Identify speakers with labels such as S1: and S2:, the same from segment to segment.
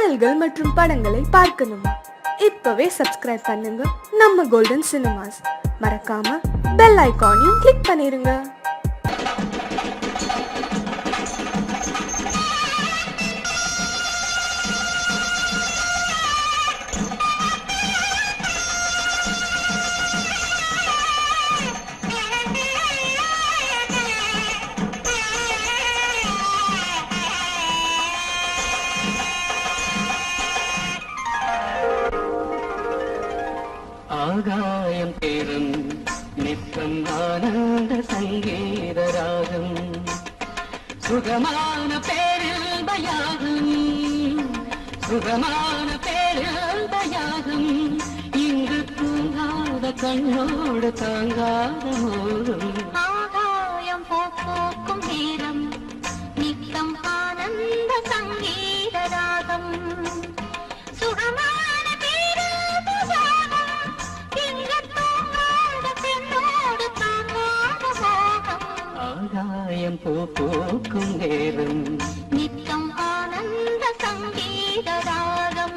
S1: பாடல்கள் மற்றும் படங்களை பார்க்கணுமா? இப்பவே சப்ஸ்கிரைப் பண்ணுங்க நம்ம கோல்டன் சினிமாஸ். மறக்காம பெல் ஐகானையும் கிளிக் பண்ணிருங்க.
S2: ஆகாயம் தேரும் நித்தம் ஆனந்த சங்கீத ராகம், சுகமான பேரில்பயாகம், சுகமான பேரில்பயாகம். இங்கு தூங்காத கண்ணோடு தாங்காத மோகம்.
S3: ஆகாயம் போக்கும் நேரம் நித்தம் ஆனந்த சங்கீத ராகம், சுகமான
S2: ஆகாயம் போக்கும் நேரம்
S3: நித்தம் ஆனந்த சங்கீத ராகம்.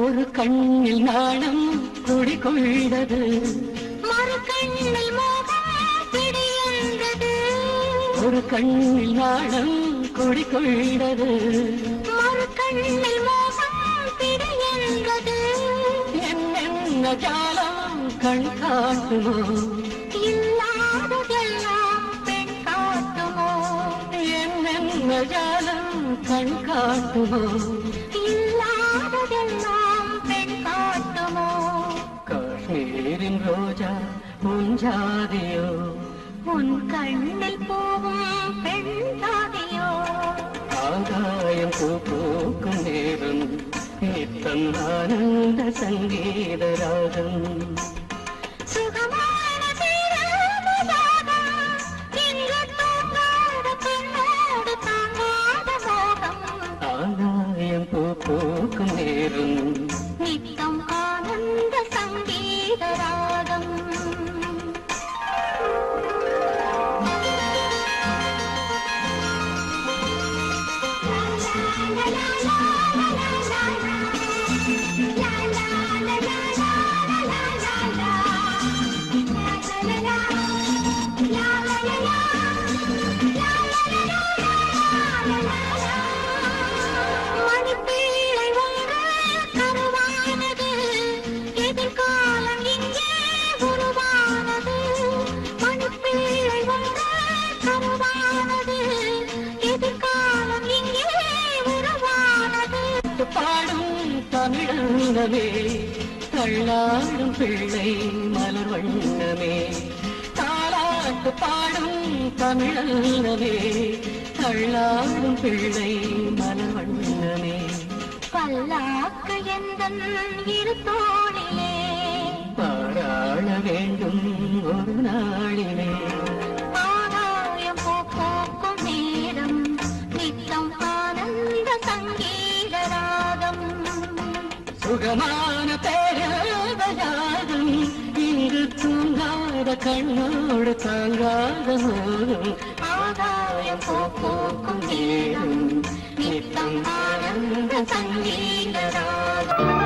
S2: ஒரு கண்ணில் நாணம் குடிகொண்டது,
S3: மறு கண்ணில் மோகம் பிடியென்றது.
S2: ஒரு கண்ணில் நாணம் குடிகொண்டது,
S3: மறு கண்ணில் மோகம் பிடியென்றது.
S2: என்ன ஜாலம் கண் காட்டுமோ,
S3: இல்லாததெல்லாம் பெண் காட்டுமோ.
S2: என்ன ஜாலம் கண் காட்டுமோ,
S3: இல்லாததெல்லாம் பெண் காட்டுமோ.
S2: காஷ்மீரின் ரோஜா உன் ஜாதியோ,
S3: உன் கண்ணில் போகும் பெண் ஜாதியோ.
S2: ஆகாயம் பூக்கும் நேரம் நித்தம் ஆனந்த சங்கீத ராகம்,
S3: சுகமான பேராபராகம். இங்கு தூங்காத பெண்ணோடு தாங்காத மோகம்.
S2: ஆகாயம் பூக்கும் நேரம்
S3: நித்தம் ஆனந்த சங்கீத ராகம். மணிப்பேழை ஒன்று கருவானது, எதிர்காலம் இங்கே உருவானது. மணிப்பேழை ஒன்று கருவானது, எதிர்காலம் இங்கே உருவானது.
S2: பாடும் தமிழங்கமே, தள்ளாடும் பிள்ளை மலர் வண்ணமே. தாலாட்டு பாடும் தமிழங்கமே, தள்ளாடும் பிள்ளை மலர் வண்ணமே.
S3: பல்லாக்கு எந்தன் இரு தோளிலே,
S2: பாராள வேண்டும் ஒரு நாளிலே.
S3: ஆகாயம் போக்கும் நேரம் நித்தம் ஆனந்த சங்கீத ராகம்,
S2: சுகமான பேராதம். இங்கு தூங்காத கண்ணோடு தாங்காத மோகம்.
S3: ஆகாயம் போக்கும் நேரம் நித்தம் ஆனந்த சங்கீத ராகம்.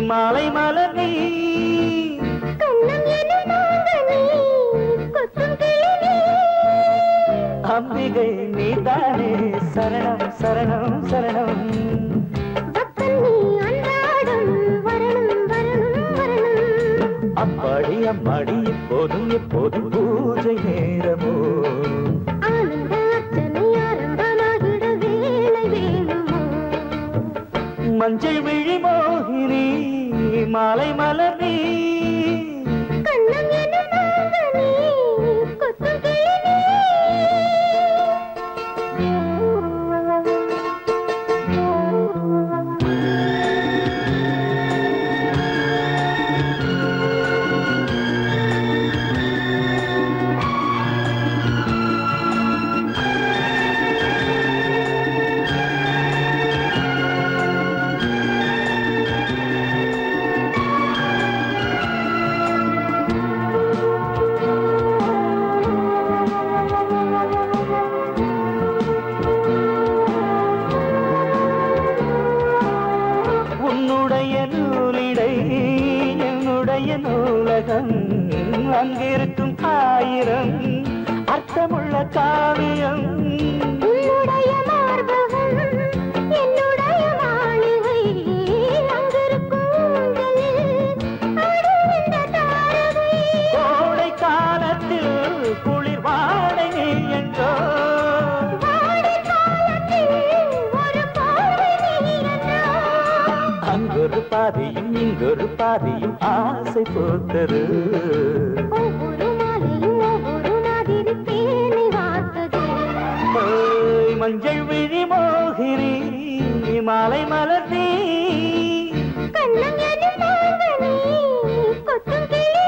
S4: மாலை மலர் நீ
S3: கண்ணம் எனும் நாதனே கொத்தும் கிளி
S4: அம்பிகை நீதானே சரணம் சரணம் சரணம்
S3: பக்கம் நீ அன்றாடம் வரணும் வரணும் வரணும்
S4: அப்பாடி அம்மாடி எப்போதும் எப்போதும் பூஜை நேரமோ
S3: ஆனந்த அர்ச்சனை ஆரம்பமாகிட வேளை வேணுமோ
S4: மஞ்சள் விழி மோகினி மாலை மலர் நீ
S3: கண்ணம் எனும் நாதனே கொத்தும் கிளி
S4: உன்னுடைய நூலிடை என்னுடைய நூலகம் அங்கிருக்கும் ஆயிரம் அர்த்தமுள்ள காவியம்
S3: உன்னுடைய மார்பகம் என்னுடைய மாளிகை அங்கிருக்கும் ஊஞ்சலில் ஆடும் இந்த தாரகை
S4: கோடை காலத்தில் குளிர் வாடை நீ என்றோ
S3: வாடை காலத்தில் ஒரு பார்வை நீ என்றோ
S4: அங்கொரு பாதியும் இங்கொரு பாதியும் ஆசை போத்தது
S3: ஒவ்வொரு மாலையும் ஒவ்வொரு மாதிரி தேனை வார்த்தது
S4: ஓய், மஞ்சள் விழி மோகினி மாலை மலர் நீ
S3: கண்ணம் எனும் நாதனே கொத்தும் கிளி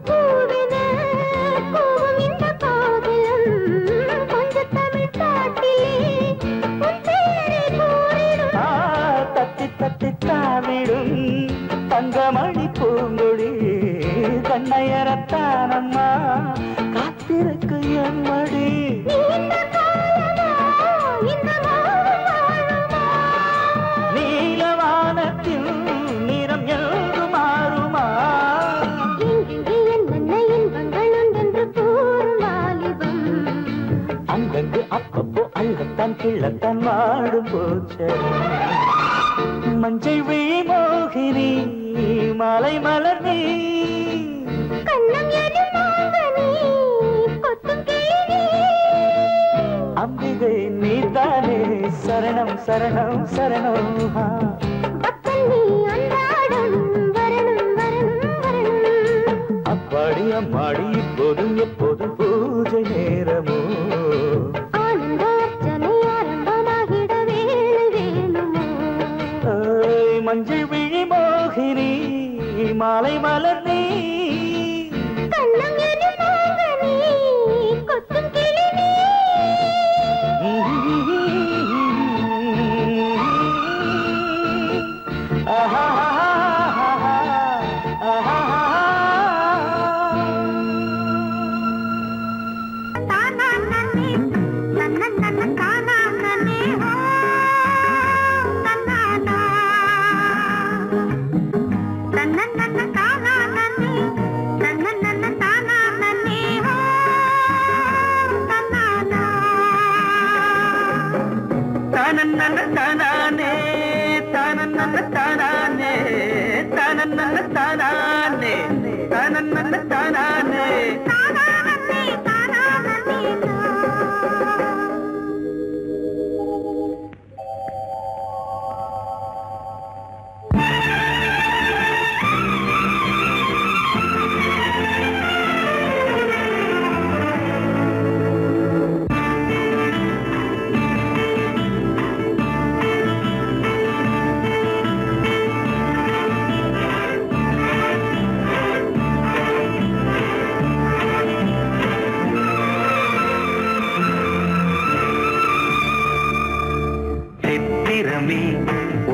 S3: பூவின கூவும் இந்த காதலம் கொஞ்சம் தமிழ் பாட்டிலே உன் பெயரை கூறிடும்
S4: ஆ, தத்தி தத்தி தாவிடும் தங்கமணி பூங்கொடி கண்ணையரத்தானம்மா காத்திருக்கு எம்மடி
S3: நீண்ட காலமா இந்த மௌனம் வாழுமா
S4: நீலவானத்தில் நிறம் எழுது மாறுமா
S3: எங்கெங்கே என்னென்ன இன்பங்கள் உண்டென்று கூறும் வாலிபம்
S4: அங்கங்கு அப்பப்போ அள்ளத்தான் கிள்ளத்தான் வாடும் போச்ச மஞ்சள் விழி மோகினி மாலை மலர் நீ
S3: கண்ணம் எனும் நாதனே கொத்தும் கிளி
S4: அம்பிகை நீதானே சரணம் சரணம் சரணம்
S3: பக்கம் நீ அன்றாடம் வரணும் வரணும் வரணும்
S4: அப்பாடி அம்மாடி இப்போதும் எப்போதும் பூஜை நேரமோ
S3: ஆனந்த அர்ச்சனை ஆரம்பமாகிட வேளை வேணுமோ
S4: ஓய், மஞ்சள் விழி மோகினி மாலை மலர் நீ
S3: கண்ணம் எனும் நாதனே கொத்தும் கிளி
S4: ஆஹா ஆஹா
S3: தானா நன்னே நன்ன நன்ன தானா நன்னே ஹோ தன்னானா நன்ன நன்ன தானா நன்னே நன்ன நன்ன தானா நன்னே ஹோ தன்னானா
S4: தானன்னன தானானே தானன்னன தானானே தானன்னன தானானே தானன்னன தானானே
S3: தானா நன்னே தானா நன்னே
S5: சித்திரமே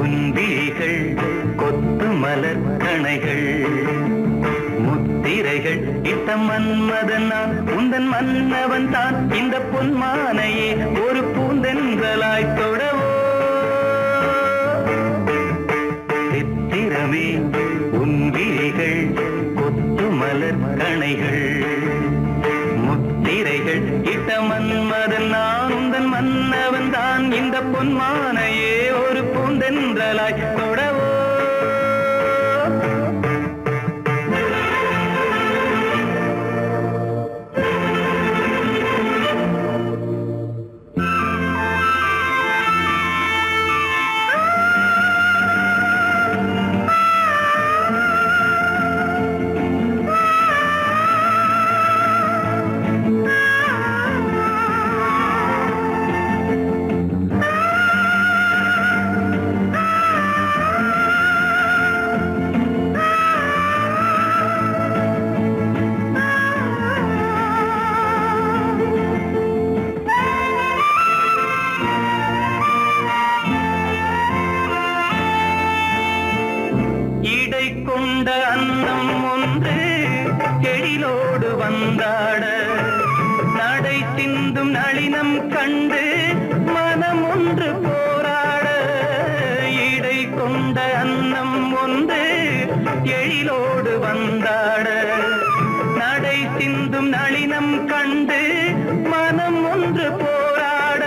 S5: உன் விழிகள் கொத்து மலர் கணைகள் முத்திரைகள் இட்ட மன்மதன் நான் உந்தன் மன்னவன் தான் இந்த பொன்மானையே ஒரு பூந்தென்றலாய் தொடவோ சித்திரமே உன் விழிகள் கொத்து மலர் கணைகள் முத்திரைகள் இட்ட மன்மதன் நான் உந்தன் மன்னவன் தான் இந்த பொன்மானையே ஒரு பூந்தென்றலாய் தொடவோ கொண்ட அன்னம் ஒன்று எழிலோடு வந்தாட நடை சிந்தும் நளினம் கண்டு மனம் ஒன்று போராட இடை கொண்ட அன்னம் ஒன்று எழிலோடு வந்தாட நடை சிந்தும் நளினம் கண்டு மனம் ஒன்று போராட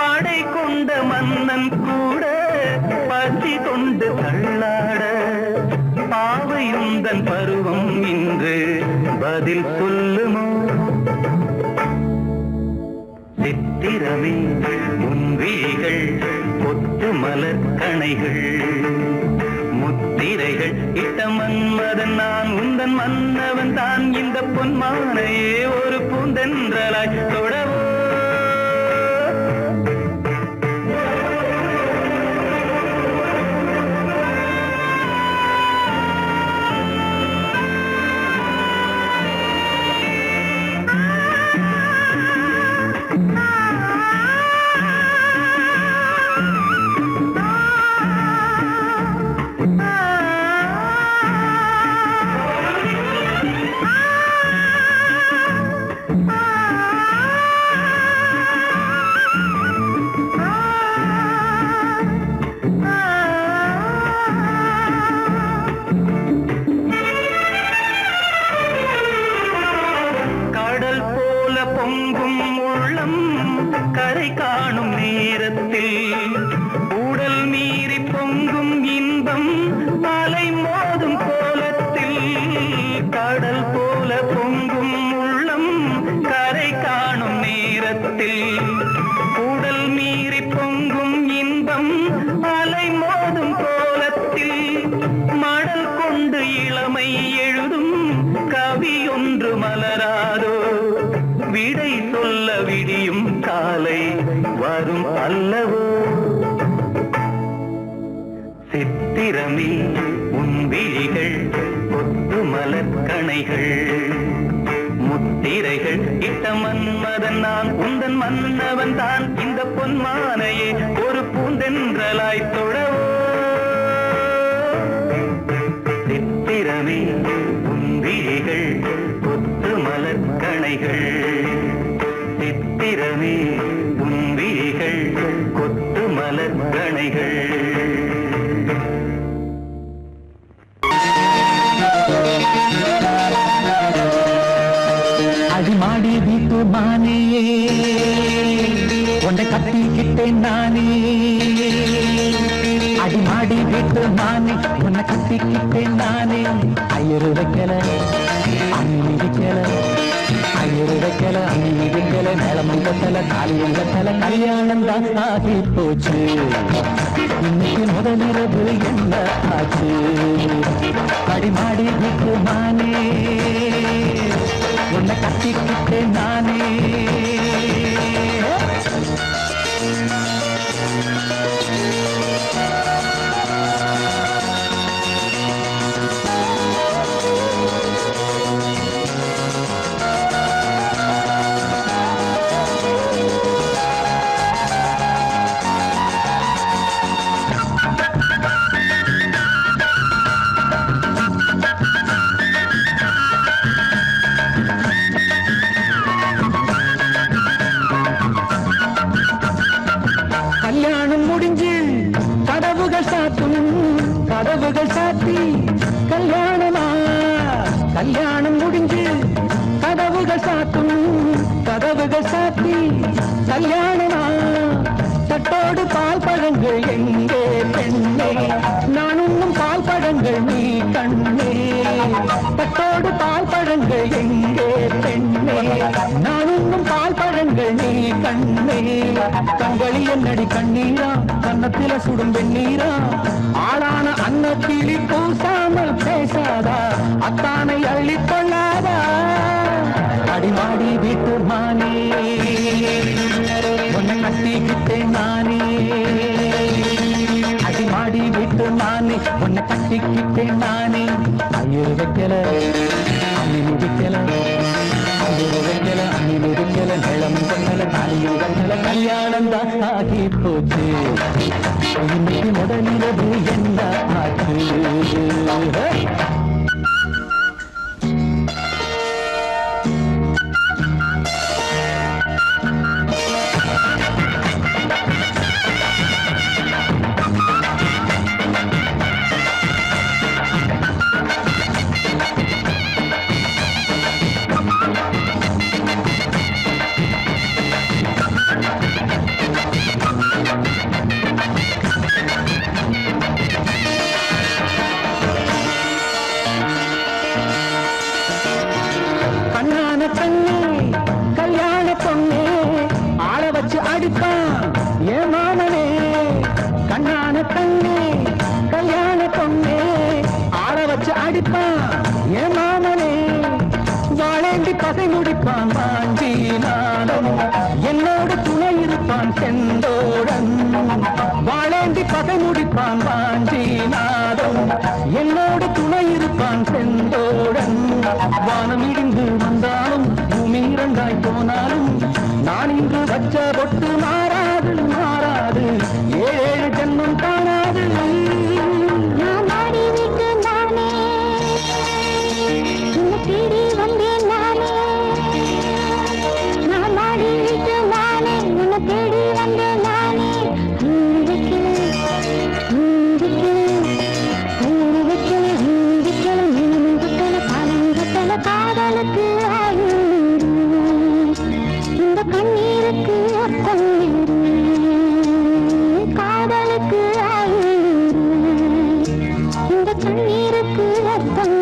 S5: படை கொண்ட மன்னன் கூட பசி கொண்டு தள்ளாட பாவையுந்தன் பருவம் இன்று பதில் சொல்லுமோ சித்திரமே உன் விழிகள் கொத்து மலர் கணைகள் முத்திரைகள் இட்ட மன்மதன் நான் உந்தன் மன்னவன் தான் இந்த பொன்மானையே ஒரு பூந்தென்றலாய் தொடவோ பொங்கும் உள்ளம் கரை காணும் நேரத்தில் உடல் மீறி பொங்கும் இன்பம் அலை மோதும் கோலத்தில் கடல் போல பொங்கும் உள்ளம் கரை காணும் நேரத்தில் உடல் மீறி பொங்கும் இன்பம் அலை மோதும் கோலத்தில் மடல் கொண்டு இளமை எழுதும் கவி ஒன்று மலராதோ விடை சொல்ல விடியும் காலை வரும் அல்லவோ சித்திரமே உன் விழிகள் கொத்து மலர் கணைகள் முத்திரைகள் இட்ட மன்மதன் நான் உந்தன் மன்னவன் தான் இந்த பொன்மானையே ஒரு பூந்தென்றலாய் தொடவோ சித்திரமே உன் விழிகள் கொத்து மலர் கணைகள் சித்திரமே உன் விழிகள் கொத்து மலர் கணைகள்
S2: அடிமாடி வீட்டு மானே உன்னை கட்டிக்கிட்டேன் நானே அடிமாடி வீட்டு மானே உன்னை கட்டிக்கிட்டேன் நானே ஐயரு வைக்கல அம்மி வைக்கல ஐயரு வைக்கல அம்மி வைக்கல மேளமங்கத்தல தாலியங்கத்தல கல்யாணம் தான் ஆகி போச்சு இன்னைக்கு முதலிரவு என்ன ஆச்சு அடிமாடி வீட்டு மானே உன்னை கட்டிக்கிட்டேன் நானே கதவுகள் சாத்தும் கதவுகள் சாத்தி கல்யாணமா கல்யாணம் முடிஞ்சு கதவுகள் சாத்தும் கதவுகள் சாத்தி கல்யாணமா தட்டோடு பால் பழங்கள் எங்கே பெண்ணே நான் உண்ணும் பால் பழங்கள் நீ கண்ணே தட்டோடு பால் பழங்கள் எங்கே பெண்ணே நான் உண்ணும் பால் பழங்கள் நீ கண்ணே கண்களி என்னடி கண்ணீரா கன்னத்தில சுடும் வெண்ணீரா ஆளான அன்னத்திலி பூசாமல் பேசாதா அத்தானை அள்ளிக் கொள்ளாதா அடிமாடி வீட்டு மானே உன்னை கட்டிக்கிட்டேன் நானே அடிமாடி வீட்டு மானே உன்னை கட்டிக்கிட்டேன் நானே ஐயர் வைக்கல அம்மினி வைக்கல ஐயர் வைக்கல அம்மினி வைக்கல நிலம் கொண்டல தாலியும் கண்டல கல்யாணம் தான் ஆகி போச்சு இன்னைக்கு முதலிரவு என்ன ஆச்சு கல்யாண பொண்ணே ஆள வச்சு அடிப்பான் ஏ மாமனே கண்ணான கண்ணே கல்யாண பொண்ணே ஆள வச்சு அடிப்பான் ஏ மாமனே வாழேண்டி பகை முடிப்பான் வாஞ்சி நானும் என்னோடு துணை இருப்பான் செந்தோடன் வாழேண்டி பகை முடிப்பான் வாஞ்சி நாடும் என்னோடு துணை இருப்பான் செந்தோடன் வானம் இடிந்து வந்தாலும் பூமி இரண்டாய் போனாலும் நான் இன்று வச்ச பொட்டு மாறாது மாறாது ஏழு ஜென்மம் காணாது
S3: நான் மாடி விட்டு நானே உன்னை தேடி வந்தேன் நானே நான் மாடி விட்டு நானே உன்னை தேடி வந்தேன் நானே காதலுக்கு இந்த கண்ணீருக்கு அர்த்தம் காதலுக்கு இந்த கண்ணீருக்கு அர்த்தம்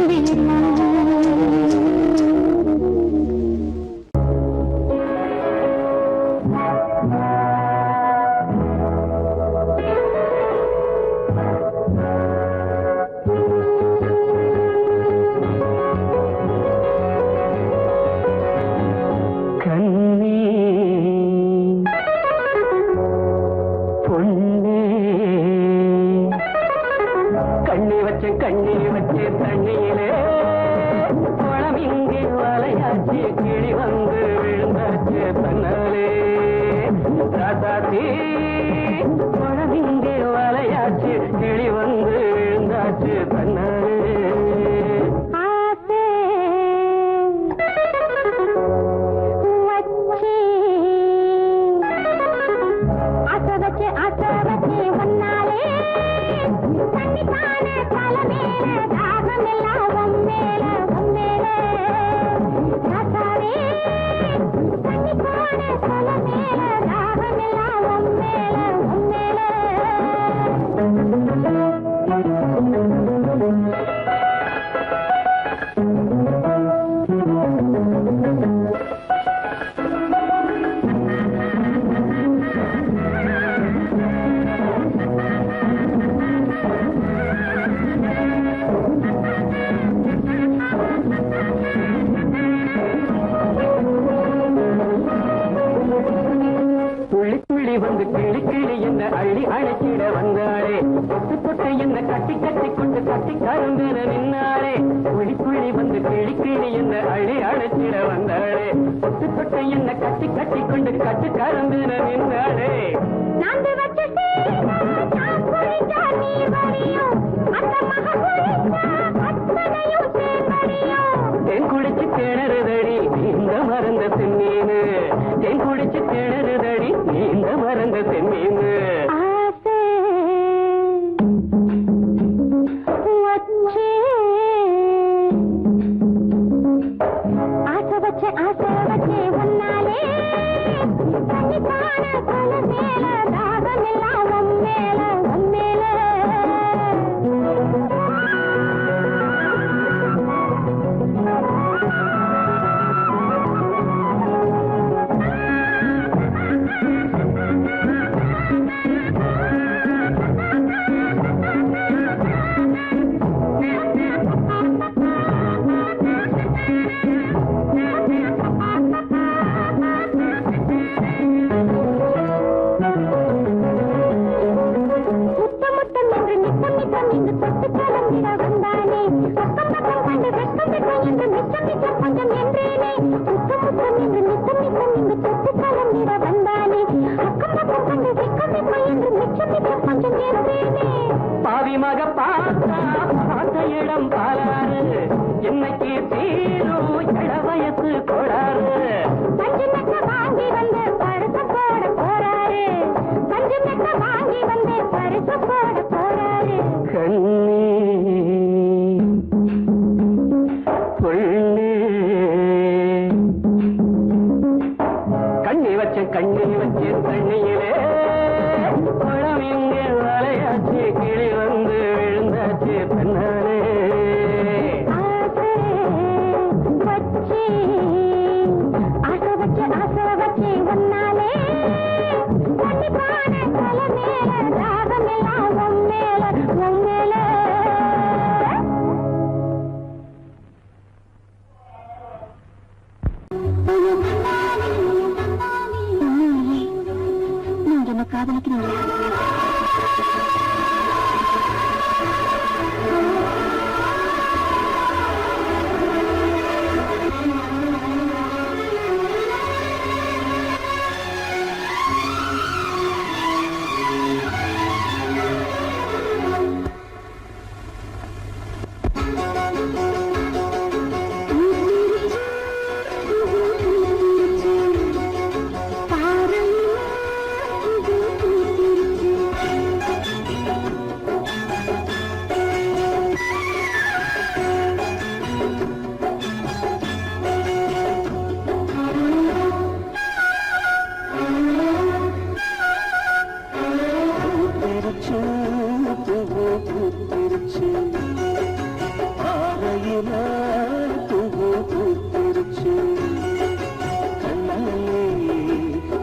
S2: கண்ணி வச்சு தண்ணியிலே குளம் இங்கே வலையாச்சு கிளி வந்து விழுந்தாச்சு தன்னாலே ராசாத்தி குளம் இங்கே வலையாச்சு கிளி வந்து விழுந்தாச்சு தன்னாலே வந்து கிளி கிளி என்ன அள்ளி அழைச்சிட வந்தாளே தொட்டு தொட்டு என்ன கட்டி கட்டி கொண்டு கட்டி கரும்பின நின்னாளே குழி குழி வந்து கிளி கிளி என்ன அள்ளி அழைச்சிட வந்தாளே தொட்டு தொட்டு என்ன கட்டி கட்டி கொண்டு கட்டி கரும்பின நின்னாளே தேன் குடிச்சு திணறுதடி இந்த மறந்த செம்மீனு தேன் குடிச்சு திணறுதடி இந்த மறந்த செம்மீனு
S5: பாவி மக பார்த்த இடம் பாராரு என்னைக்கு தீரும் இள வயசு கோளாறு
S3: வாங்கி வந்து பரிசு போட போறாரு வாங்கி வந்து பரிசு போட போறாரு
S5: கண்ணே பொண்ணே கண்ணி வச்சேன் தண்ணியிலே குளம் இங்கே வலையாச்சு கிளி வந்து விழுந்தாச்சு பெண்ணாலே
S3: ஆசை வச்சு ஒன்னாலே கண்டிப்பான தலை மேல தாகம் எல்லாம் உம்மேல நீங்க என்ன காதலிக்கிறீங்க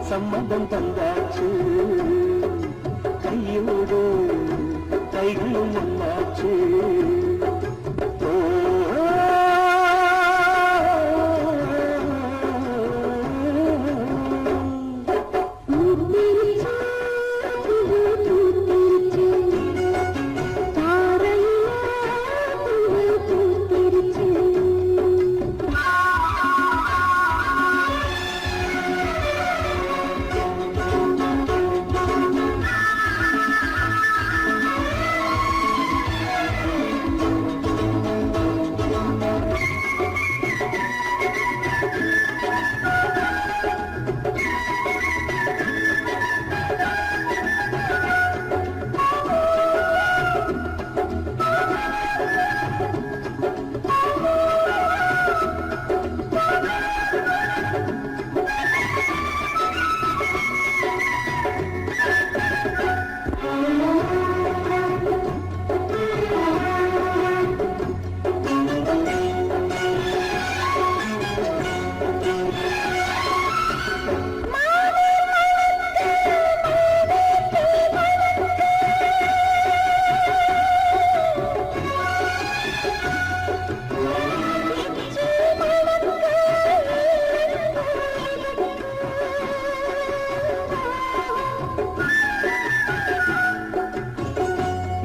S2: சம்மதம் தந்தாச்சு கையோடு கைகளும் ஒன்னாச்சு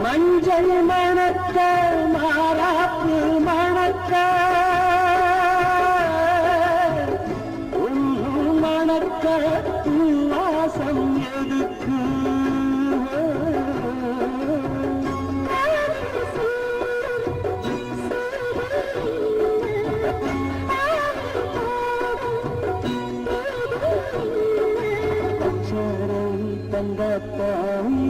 S2: மஞ்சள் மணக்க மாறாப்பு மணக்க மணக்க வாசம் எதுக்கு தங்கத்தாய்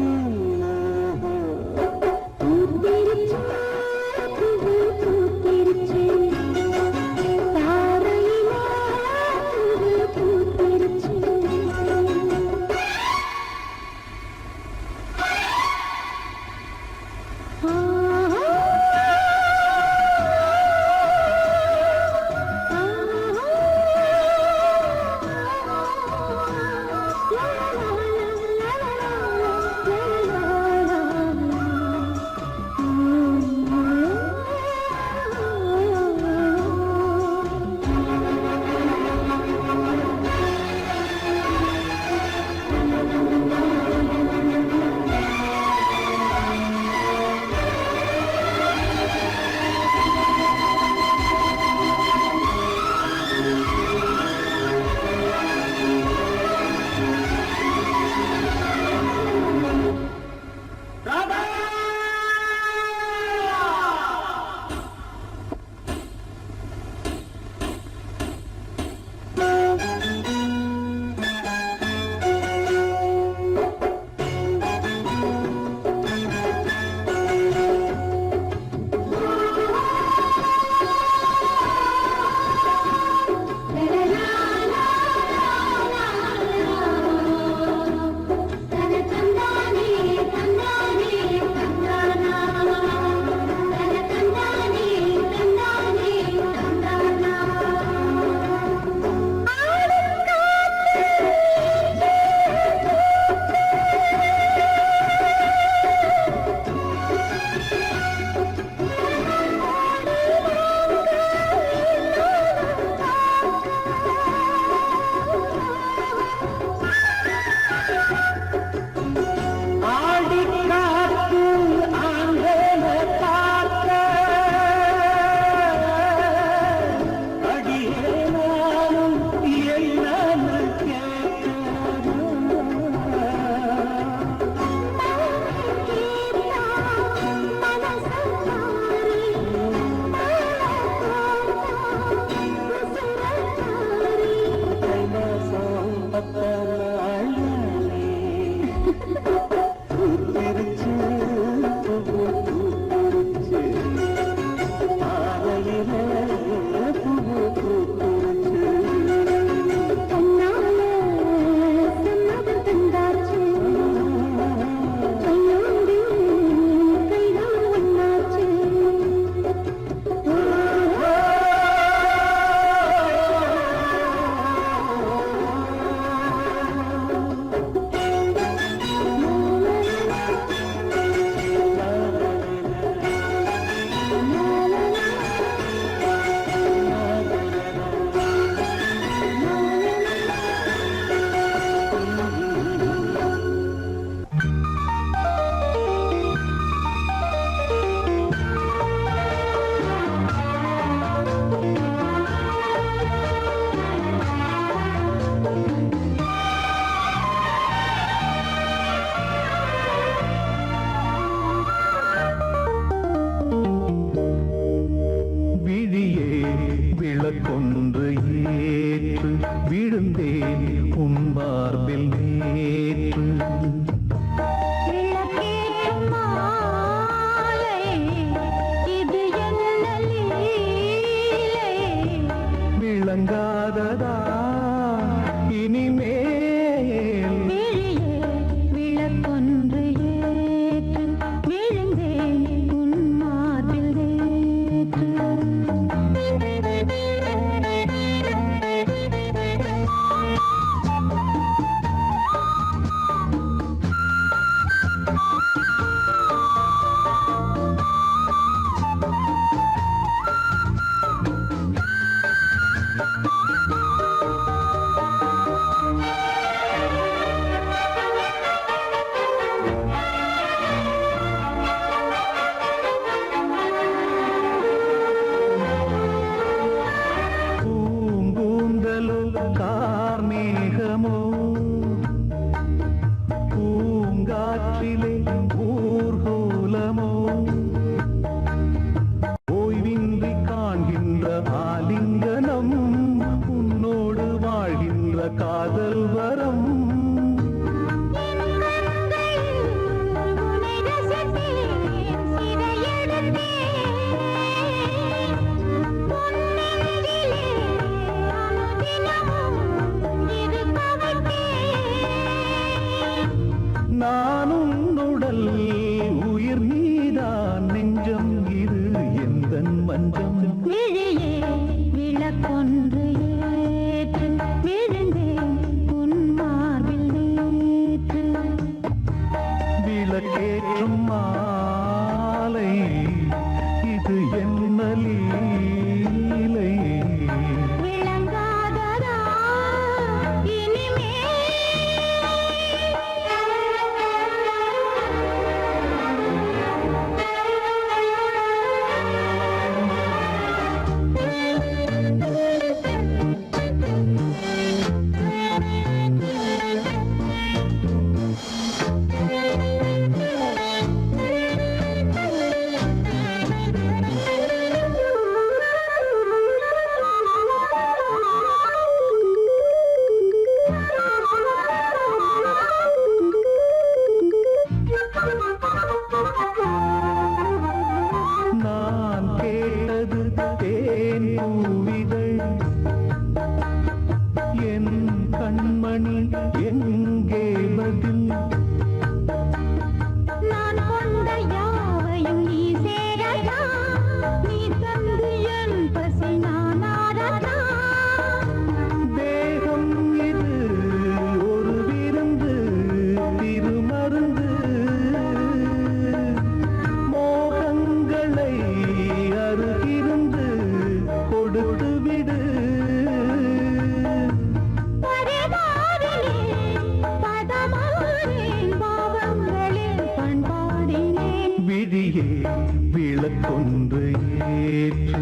S2: விளக்கொன்று ஏற்று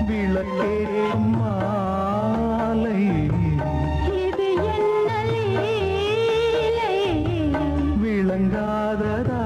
S2: விளக்கேற்றும் மாலை விளங்காததா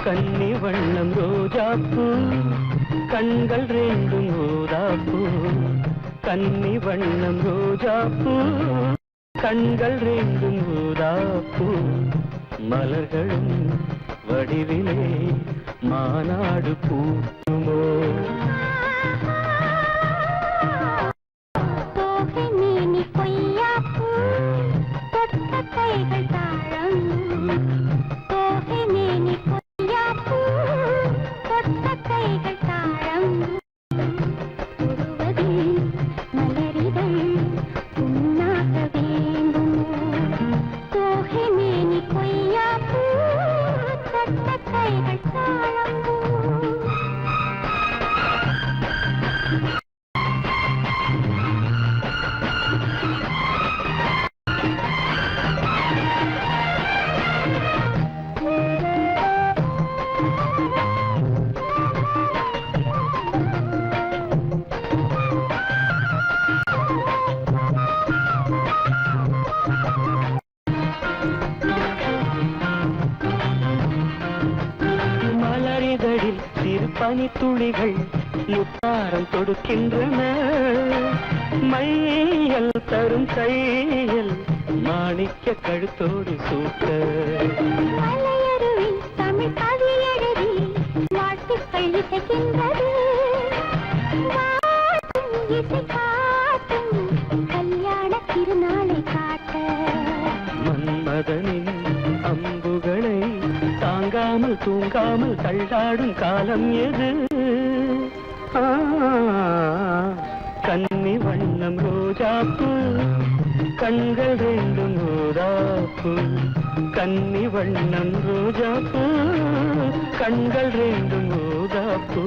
S5: கன்னி வண்ணம் ரோஜாப்பூ கண்கள் ரெண்டும் ஊதாப்பூ கன்னி வண்ணம் ரோஜாப்பூ கண்கள் ரெண்டும் ஊதாப்பூ மலர்களும் வடிவிலே மாநாடு பூக்குமோ பனித்துளிகள் முத்தாரம் தொடுக்கின்றன மையல் தரும் கையில் மாணிக்க கழுத்தோடு சூட்ட தமிழ் கவி எழுதி வாழ்த்துக்கள் இசைக்கின்றது இசை காட்டும் கல்யாண திருநாளை காட்ட மன்மதனின் அம்புகளை தாங்காமல் தூங்காமல் தள்ளாடும் காலம் எது கன்னி வண்ணம் ரோஜாப்பூ கண்கள் ரெண்டும் ஊதாப்பூ கன்னி வண்ணம் ரோஜாப்பூ கண்கள் ரெண்டும் ஊதாப்பூ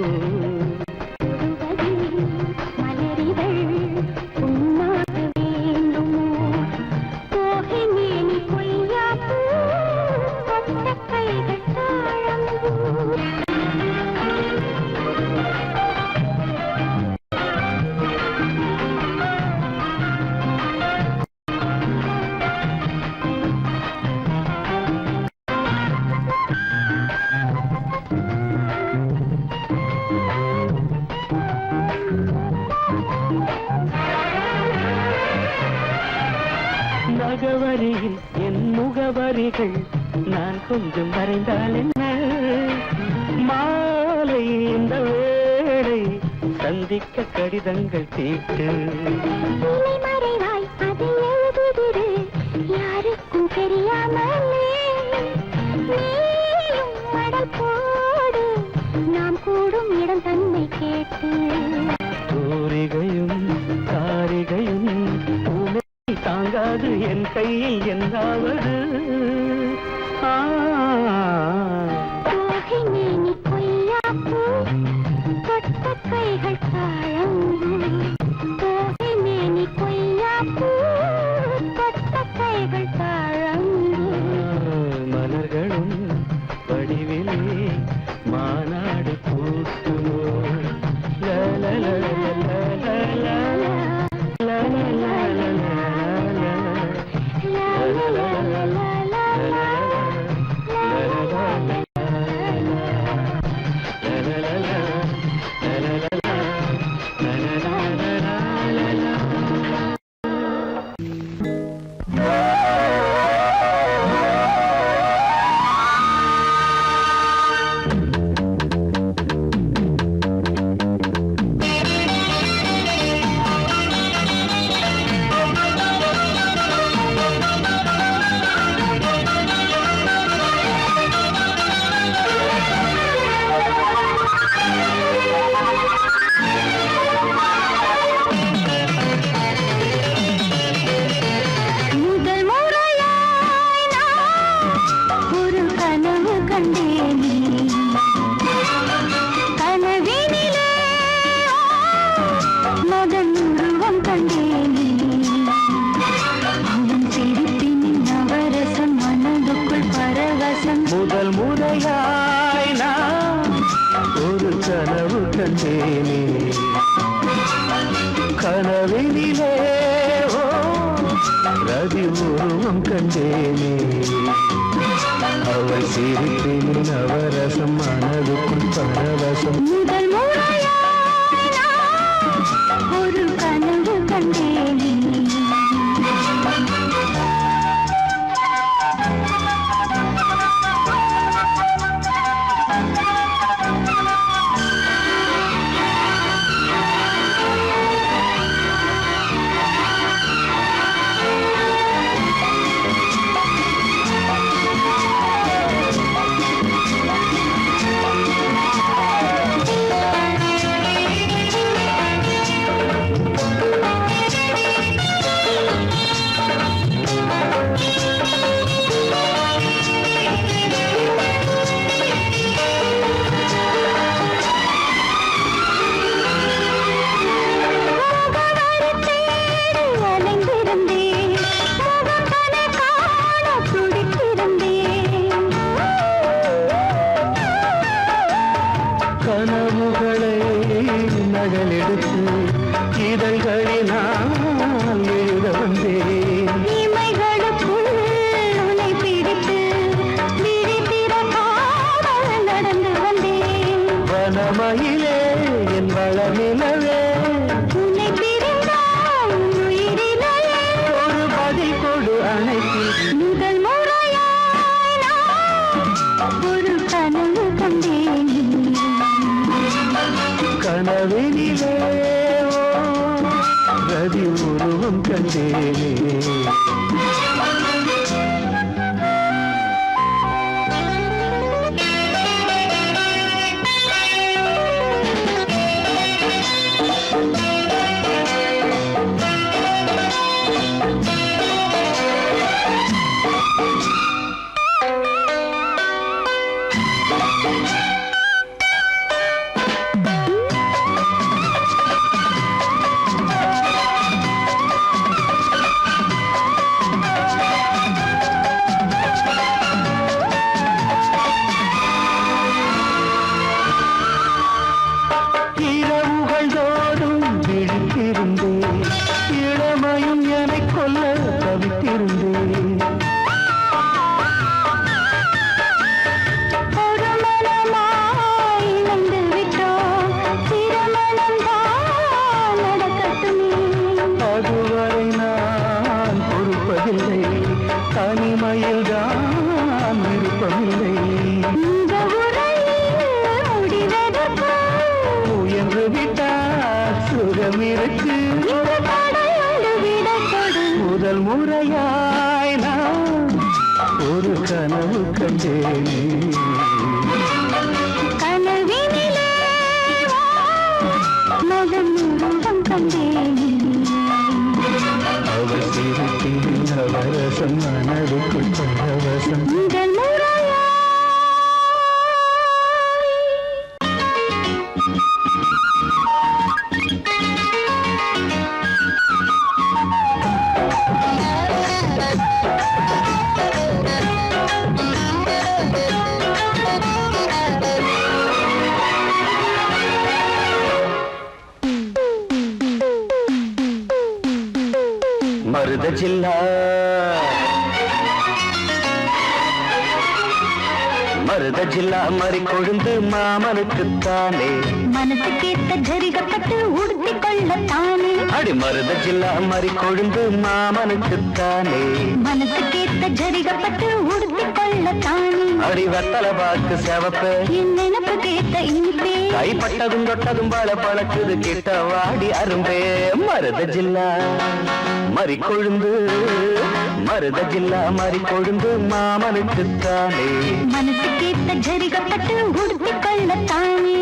S5: நகவரியில் என் முகவரிகள் நான் கொஞ்சம் வரைந்தால் என்ன மாலை இந்த வேளை சந்திக்க கடிதங்கள் தீட்டு மறைவாய் அதை எழுதுதிரு யாருக்கும் தெரியாமலே நீயும் மடல் போடு நாம் கூடும் இடம் தன்னை கேட்டு தூரிகையும் தாரிகையும் தாங்காது என் கையில் என்னாவது தொட்ட கைகள் தாழம் தொட்ட கைகள் தாழம் மலர்களும் வடிவிலே மாநாடு பூக்குமோ
S2: கண்டேனே கனவினிலே ரதி உருவம் கண்டேனே அவள் சிரிப்பின் நவரசம் மனதுக்குள் பரவசம்
S3: முதல் முறையாய் நான் ஒரு கனவு கண்டேனே
S2: கனவுகளை நகலெடுத்து இதழ்களினால் எழுத வந்தேன்
S3: இமைகளுக்குள் உன்னை பிடித்து விழித்திறக்காமல் நடந்து வந்தேன்
S2: வனமயிலே என் வளநிலவே
S3: உன்னை பிரிந்தால் உயிரிலேயே
S2: ஒரு பதில் கொடு அணைத்தில்
S3: முதல் முறையாய் நான் ஒரு கனவு கண்டேன்
S2: கனவினிலே ரதி உருவம் கண்டேனே இரவுகள் தோறும் விழித்திருந்தேன் இளமையும் என்னை கொல்ல தவித்திருந்தேன்
S3: ஒரு மனமாய் இணைந்து விட்டோம் திருமணம் தான் நடக்கட்டுமே
S2: அதுவரை நான் பொறுப்பதில்லை தனிமையில் தான் விருப்பமில்லை
S3: இந்த உரையில் முடிவதற்கு
S2: முயன்று விட்டால் சுகம் இருக்கு
S3: இந்த தடையோடு விடை கொடு
S2: முதல் முறையாய் நான் ஒரு கனவு கண்டேனே
S3: கனவினிலே மகன் உருவம் கண்டேன்
S2: அவள் சிரிப்பின் நவரசம் மனதுக்குள் பரவசம்
S3: முதல் முறையாய்
S2: மருத ஜில்லா மருத ஜில்லா மறி கொழுந்து மாமனுக்குத்தானே
S3: மனசுக்கேத்த ஜரிகப்பட்டு உடுத்திக் கொள்ளத்தானே
S2: அடி மருத ஜில்லா மறி கொழுந்து மாமனுக்குத்தானே
S3: மனசுக்கேத்த ஜரிகப்பட்டு உடுத்திக் கொள்ளத்தானே
S2: அடி வெத்தல பாக்கு செவப்பு
S3: என் நினப்பு கேட்ட இனிப்பே
S2: கைப்பட்டதும் தொட்டதும் பல பழக்குது கிட்ட வாடி அரும்பே மருத ஜில்லா மறி கொழுந்து மருத ஜில்லா மறி கொழுந்து மாமனுக்குத்தானே
S3: மனசுக்கேத்த ஜரிகப்பட்டு உடுத்திக் கொள்ளத்தானே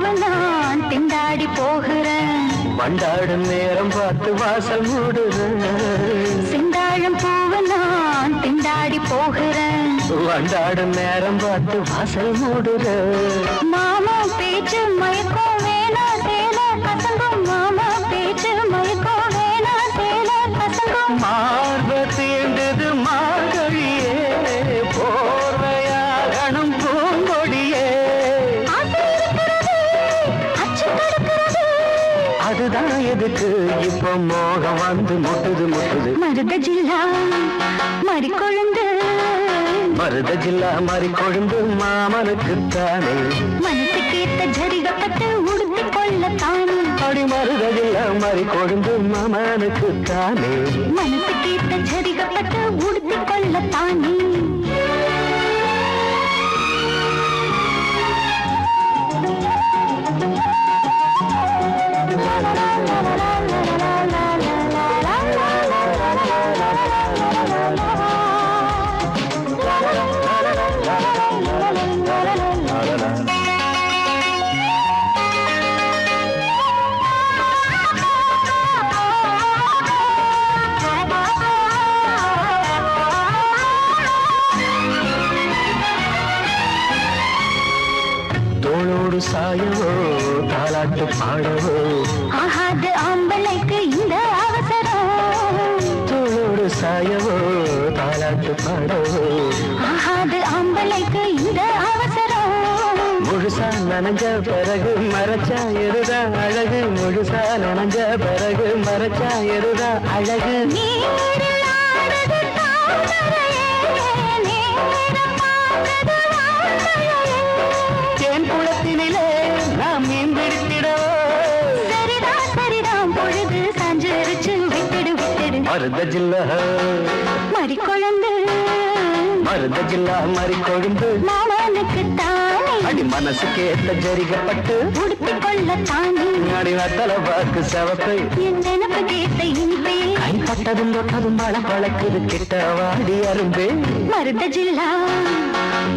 S3: பூவு நான் திண்டாடி போகிறேன்.
S2: வண்டாடும் நேரம் பார்த்து வாசல் மூடுறேன்.
S3: செந்தாழம் பூவு நான் திண்டாடி போகிறேன்.
S2: வண்டாடும் நேரம் பார்த்து வாசல் மூடுறேன்.
S3: மாமா பேச்சு மயக்கம் வேணா தேல கசங்கும். மாமா பேச்சு மயக்கம் வேணா தேல கசங்கும்.
S2: மார்ப தீண்டது மார்கழியே போர்வையாகணும் பூங்கொடியே. அதுதான் எதுக்கு இப்ப மோகம் வந்து முட்டுது முட்டுது.
S3: மருத ஜில்லா மறிக்கொழுந்து
S2: மருத ஜில்லா மாறி கொழுந்து மாமனுக்குத்தானே.
S3: மனசுக்கேத்த ஜரிகப்பட்டு உடுத்திக் கொள்ளத்தானே.
S2: அடி மருத ஜில்லா மாறி கொழுந்து மாமனுக்குத்தானே.
S3: மனசுக்கேத்த ஜரிகப்பட்டு உடுத்திக் கொள்ளத்தானே.
S2: தோளோடு சாயவோ தாலாட்டு பாடவோ
S3: ஆகாது ஆம்பளைக்கு இந்த அவசரம்.
S2: தோளோடு சாயவோ தாலாட்டு பாடவோ
S3: ஆகாது ஆம்பளைக்கு இந்த அவசரம்.
S2: முழுசா நனைஞ்ச பிறகு மறைச்சா எருதா அழகு. முழுசா நனைஞ்ச பிறகு மறைச்சா எருதா அழகு.
S3: நீரில் ஆடுது தாமரையே, நேரம் பார்க்குது வான்மழையே.
S2: தேன் குளத்தினிலே நாம் மீன் பிடித்திடவோ.
S3: சரிதான் சரிதான் பொழுது சாஞ்சிருச்சு விட்டுடு விட்டுடு.
S2: மருத ஜில்லா
S3: மறிக்கொழுந்து
S2: மருத ஜில்லா மாறி கொழுந்து
S3: மாமனுக்கு தானே.
S2: அடி மனசுக்கேத்த ஜரிகப்பட்டு
S3: உடுத்திக் கொள்ளத்தானே.
S2: அடி வத்தல வாக்கு செவப்பை
S3: என் நினப்பு கேட்ட இனிப்பே.
S2: கைப்பட்டதும் தொட்டதும் பழ பழக்குது கிட்ட வாடி அரும்பே.
S3: மருத ஜில்லா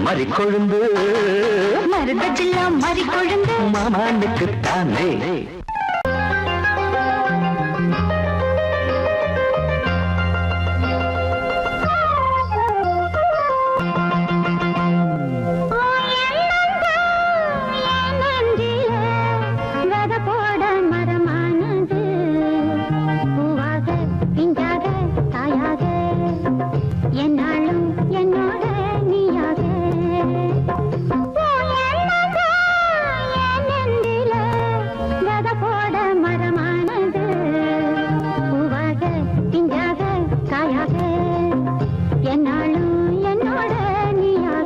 S2: மறி கொழுந்து
S3: மருத ஜில்லா மறிக்கொழுந்து
S2: மாமனுக்குத்தானே.
S3: என்னாலும் என்னோட நீயாக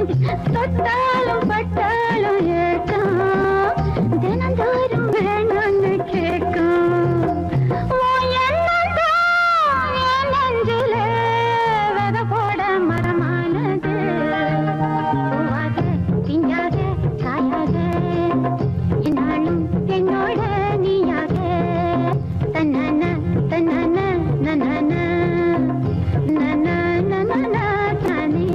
S3: தொட்டாலும் பட்டாலும் ஏக்கம் தினந்தோறும் வேணும்னு கேட்கும் நெஞ்சிலே வித போட மரமானது பூவாக திங்காக காயாக என்னாலும் என்னோட நீயாக தன்னான தன்னான நன்னான நன்னா நன்னா தானே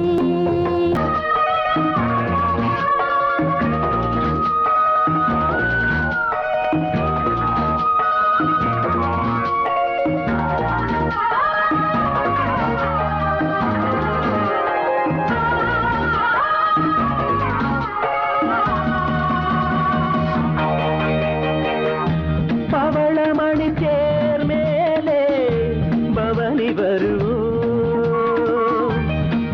S2: பவளமணி தேர் மேலே பவனி வருவோம்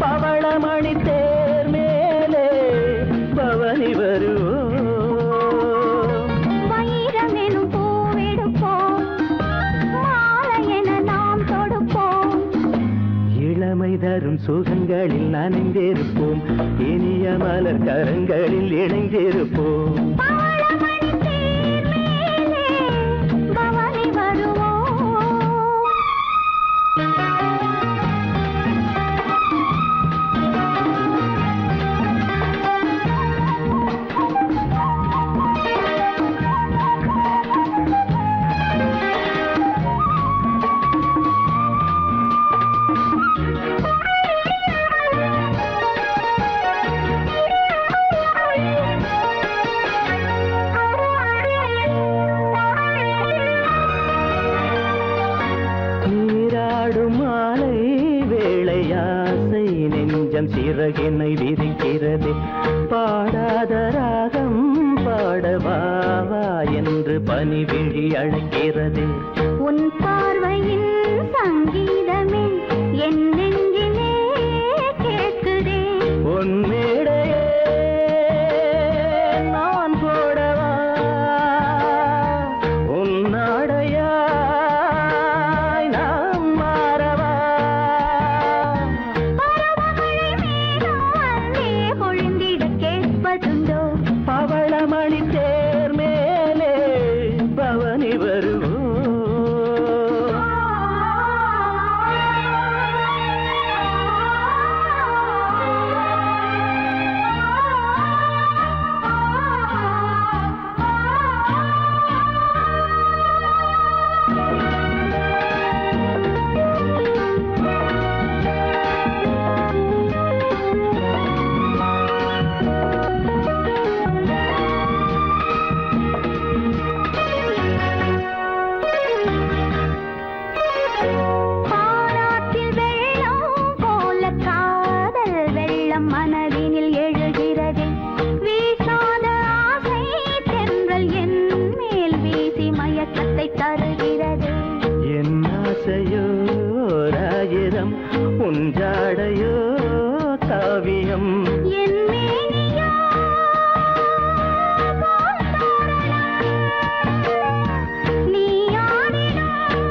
S2: பவளமணி தேர் மேலே பவனி வருவோம்
S3: வைரமெனும் பூவெடுப்போம் மாலையென நாம் தொடுப்போம்
S2: இளமை தரும் சுகங்களில் நனைந்திருப்போம் இனிய மலர் கரங்களில் இணைந்திருப்போம்
S3: பவளமணி தேர் மேலே பவனி வருவோம்
S2: நீராடும் மாலை வேளையாசை நெஞ்சம் சிறகினை விரிக்கிறது பாடாத ராகம் பாடவாவா என்று பனிவிழி அழைக்கிறது
S3: உன் பார்வையின் சங்கீதமே என் நெஞ்சிலே கேட்குதே
S2: உன் மேடையே நான் போடவா உன் நாடையாய் நாம் மாறவா
S3: பருவமழை மேகம் வந்தே பொழிந்திட கேட்பதுண்டோ
S2: பவளமணி தேர் மேலே பவனி வருவோம்
S3: பாராட்டில் வெள்ளம் போல காதல் வெள்ளம் மனதினில் எழுகிறது வீசாத ஆசை தென்றல் என் மேல் வீசி மயக்கத்தை தருகிறது
S2: என் ஆசையோ ராயிரம் உஞ்சாடையோ காவியம்
S3: என் மேனியோ நீ ஆடினாய்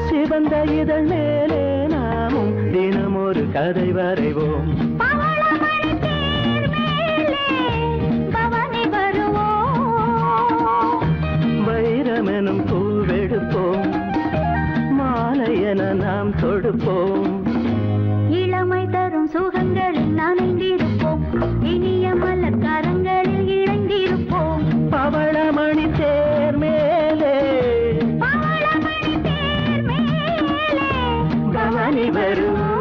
S2: சிவந்த இதழ் மேலே நாமும் தினம் ஒரு கதை வரைவோம்
S3: பவளமணி தேர் மேலே பவனி வருவோம்
S2: வைரமெனும் பூவெடுப்போம் மாலையென நாம் தொடுப்போம்
S3: இளமை தரும் சுகங்களில் நனைந்திருப்போம் இனிய மலர் கரங்களில் இணைந்திருப்போம்
S2: பவளமணி தேர் மேலே
S3: பவளமணி தேர் மேலே
S2: பவனி வருவோம்